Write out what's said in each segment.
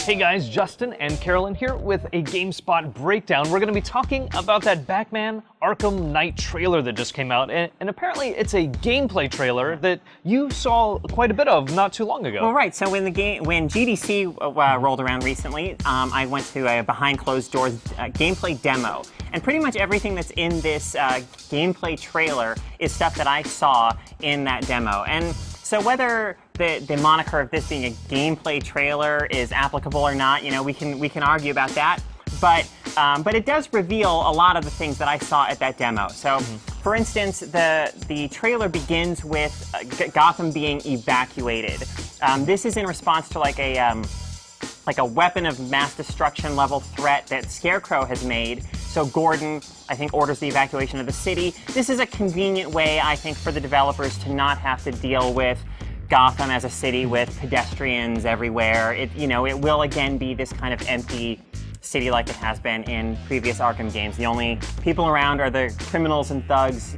Hey guys, Justin and Carolyn here with a GameSpot breakdown. We're going to be talking about that Batman Arkham Knight trailer that just came out, and apparently it's a gameplay trailer that you saw quite a bit of not too long ago. Well, right. So when GDC rolled around recently, I went to a behind closed doors gameplay demo, and pretty much everything that's in this gameplay trailer is stuff that I saw in that demo. And so whether the moniker of this being a gameplay trailer is applicable or not, we can argue about that. But it does reveal a lot of the things that I saw at that demo. So, for instance, the trailer begins with Gotham being evacuated. This is in response to like a weapon of mass destruction level threat that Scarecrow has made. So Gordon, I think, orders the evacuation of the city. This is a convenient way, I think, for the developers to not have to deal with Gotham as a city with pedestrians everywhere. It will again be this kind of empty city like it has been in previous Arkham games. The only people around are the criminals and thugs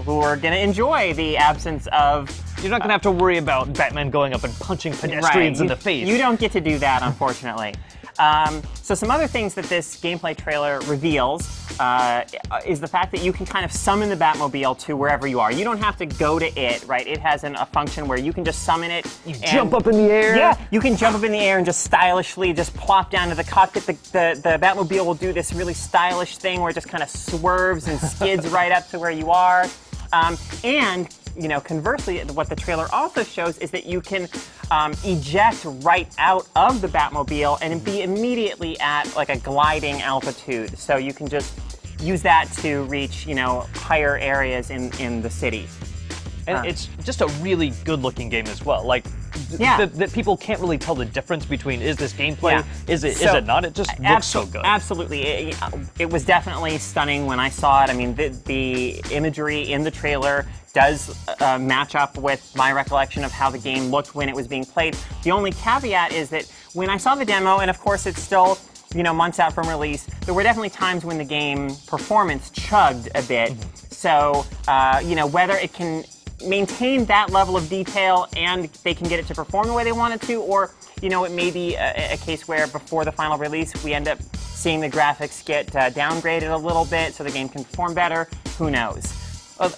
who are going to enjoy the absence of... You're not going to have to worry about Batman going up and punching pedestrians in the face. You don't get to do that, unfortunately. So some other things that this gameplay trailer reveals is the fact that you can kind of summon the Batmobile to wherever you are. You don't have to go to it, right? It has a function where you can just summon it. You jump up in the air. Yeah, you can jump up in the air and just stylishly just plop down to the cockpit. The Batmobile will do this really stylish thing where it just kind of swerves and skids right up to where you are. And conversely, what the trailer also shows is that you can eject right out of the Batmobile and be immediately at like a gliding altitude. So you can just use that to reach, higher areas in the city. And it's just a really good-looking game as well. Like, that people can't really tell the difference between is this gameplay, is it not? It just looks so good. Absolutely. It was definitely stunning when I saw it. I mean, the imagery in the trailer does match up with my recollection of how the game looked when it was being played. The only caveat is that when I saw the demo, and of course it's still months out from release, there were definitely times when the game performance chugged a bit. So, whether it can maintain that level of detail and they can get it to perform the way they want it to, or it may be a case where before the final release we end up seeing the graphics get downgraded a little bit so the game can perform better. Who knows?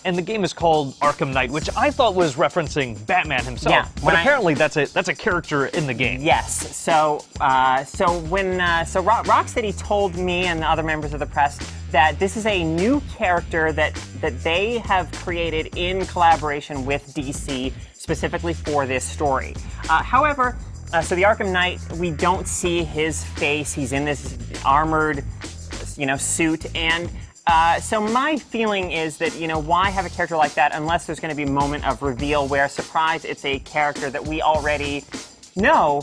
And the game is called Arkham Knight, which I thought was referencing Batman himself. Yeah, but apparently that's a character in the game. Yes. So Rocksteady told me and the other members of the press that this is a new character that they have created in collaboration with DC specifically for this story. However, so the Arkham Knight, we don't see his face. He's in this armored, suit, and so my feeling is that, why have a character like that unless there's going to be a moment of reveal where, surprise, it's a character that we already know,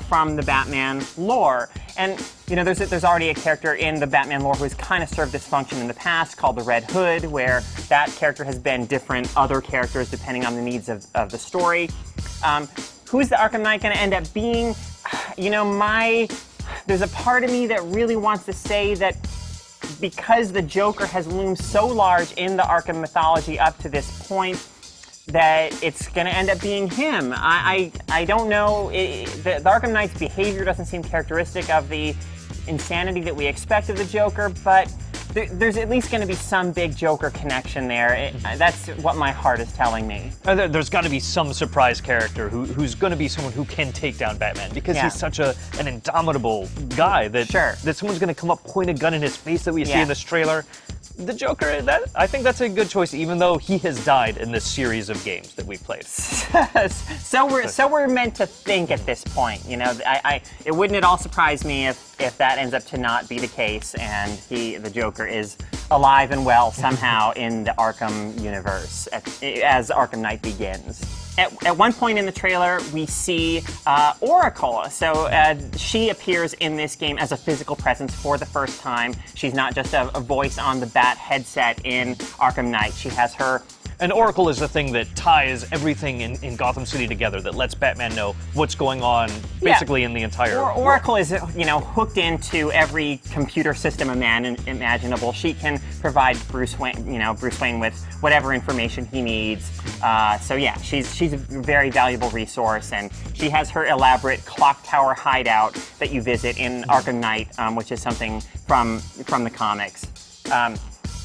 from the Batman lore. And, there's already a character in the Batman lore who's kind of served this function in the past called the Red Hood, where that character has been different other characters depending on the needs of the story. Who's the Arkham Knight going to end up being? There's a part of me that really wants to say that because the Joker has loomed so large in the Arkham mythology up to this point, that it's going to end up being him. I don't know. The Arkham Knight's behavior doesn't seem characteristic of the insanity that we expect of the Joker, but there's at least going to be some big Joker connection there. That's what my heart is telling me. There's got to be some surprise character who's going to be someone who can take down Batman, because he's such an indomitable guy that someone's going to come up, point a gun in his face that we see in this trailer. The Joker, I think that's a good choice, even though he has died in this series of games that we've played. So we're meant to think at this point. It wouldn't at all surprise me if that ends up to not be the case, and the Joker is alive and well somehow in the Arkham universe as Arkham Knight begins. At one point in the trailer, we see Oracle. So she appears in this game as a physical presence for the first time. She's not just a voice on the Bat headset in Arkham Knight. She has her And Oracle is the thing that ties everything in Gotham City together, that lets Batman know what's going on basically in the entire Oracle is, hooked into every computer system imaginable. She can provide Bruce Wayne with whatever information he needs. So yeah, she's a very valuable resource, and she has her elaborate clock tower hideout that you visit in Arkham Knight, which is something from the comics.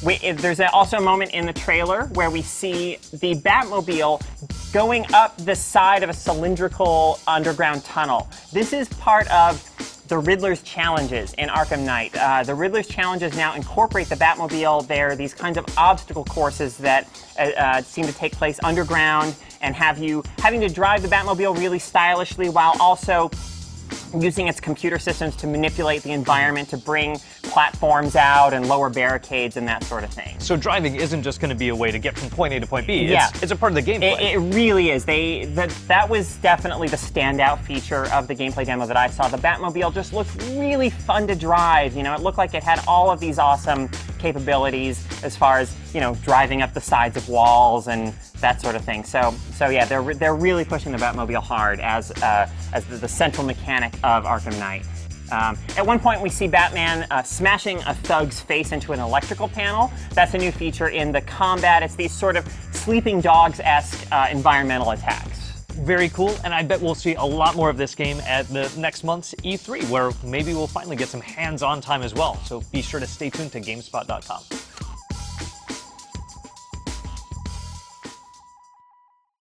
There's also a moment in the trailer where we see the Batmobile going up the side of a cylindrical underground tunnel. This is part of the Riddlers Challenges in Arkham Knight. The Riddlers Challenges now incorporate the Batmobile. They're these kinds of obstacle courses that seem to take place underground and have you having to drive the Batmobile really stylishly while also using its computer systems to manipulate the environment to bring platforms out and lower barricades and that sort of thing. So driving isn't just going to be a way to get from point A to point B. It's a part of the gameplay. It really is. That was definitely the standout feature of the gameplay demo that I saw. The Batmobile just looked really fun to drive. It looked like it had all of these awesome capabilities as far as, driving up the sides of walls and that sort of thing. So yeah, they're really pushing the Batmobile hard as the central mechanic of Arkham Knight. At one point, we see Batman smashing a thug's face into an electrical panel. That's a new feature in the combat. It's these sort of sleeping dogs-esque environmental attacks. Very cool, and I bet we'll see a lot more of this game at the next month's E3, where maybe we'll finally get some hands-on time as well. So be sure to stay tuned to GameSpot.com.